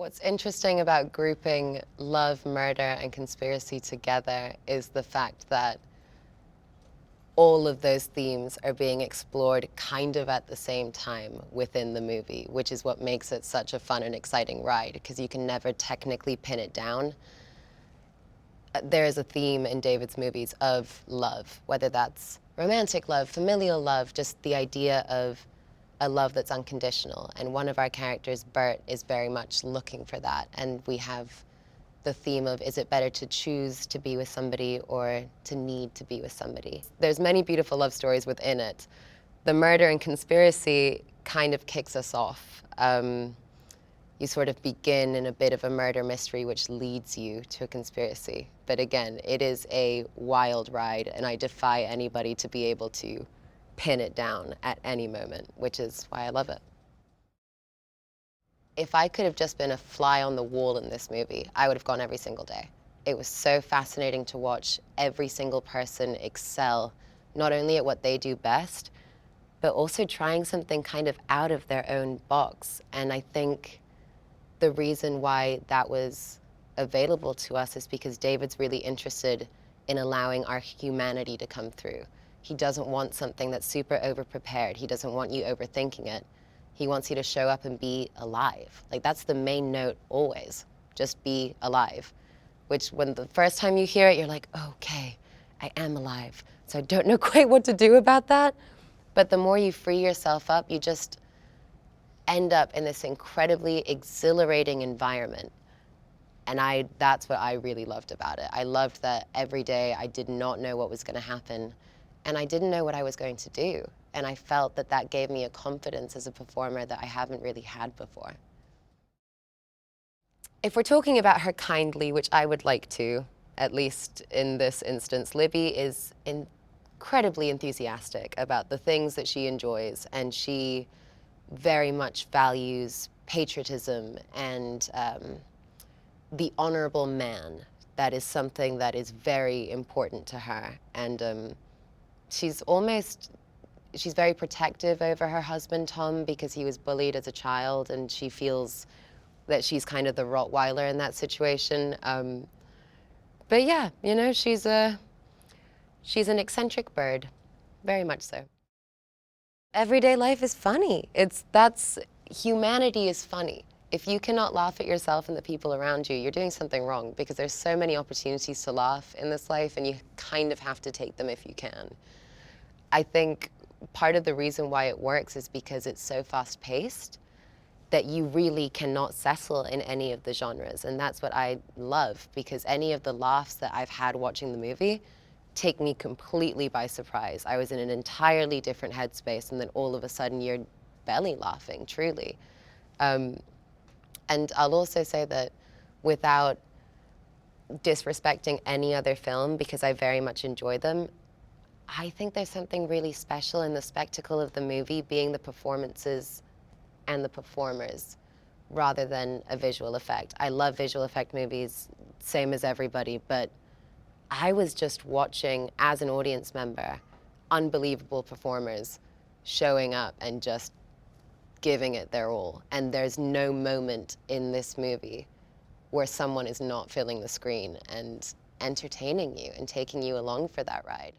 What's interesting about grouping love, murder, and conspiracy together is the fact that all of those themes are being explored kind of at the same time within the movie, which is what makes it such a fun and exciting ride, because you can never technically pin it down. There is a theme in David's movies of love, whether that's romantic love, familial love, just the idea of a love that's unconditional. And one of our characters, Bert, is very much looking for that. And we have the theme of, is it better to choose to be with somebody or to need to be with somebody? There's many beautiful love stories within it. The murder and conspiracy kind of kicks us off. You sort of begin in a bit of a murder mystery, which leads you to a conspiracy. But again, it is a wild ride, and I defy anybody to be able to pin it down at any moment, which is why I love it. If I could have just been a fly on the wall in this movie, I would have gone every single day. It was so fascinating to watch every single person excel, not only at what they do best, but also trying something kind of out of their own box. And I think the reason why that was available to us is because David's really interested in allowing our humanity to come through. He doesn't want something that's super over-prepared. He doesn't want you overthinking it. He wants you to show up and be alive. Like, that's the main note always, just be alive. Which, when the first time you hear it, you're like, okay, I am alive. So I don't know quite what to do about that. But the more you free yourself up, you just end up in this incredibly exhilarating environment. And that's what I really loved about it. I loved that every day I did not know what was going to happen, and I didn't know what I was going to do. And I felt that that gave me a confidence as a performer that I haven't really had before. If we're talking about her kindly, which I would like to, at least in this instance, Libby is incredibly enthusiastic about the things that she enjoys, and she very much values patriotism and the honorable man. That is something that is very important to her. And she's very protective over her husband, Tom, because he was bullied as a child, and she feels that she's kind of the Rottweiler in that situation. But yeah, you know, she's an eccentric bird, very much so. Everyday life is funny. Humanity is funny. If you cannot laugh at yourself and the people around you, you're doing something wrong, because there's so many opportunities to laugh in this life, and you kind of have to take them if you can. I think part of the reason why it works is because it's so fast-paced that you really cannot settle in any of the genres. And that's what I love, because any of the laughs that I've had watching the movie take me completely by surprise. I was in an entirely different headspace, and then all of a sudden you're belly laughing, truly. And I'll also say that, without disrespecting any other film, because I very much enjoy them, I think there's something really special in the spectacle of the movie being the performances and the performers, rather than a visual effect. I love visual effect movies, same as everybody, but I was just watching, as an audience member, unbelievable performers showing up and just giving it their all. And there's no moment in this movie where someone is not filling the screen and entertaining you and taking you along for that ride.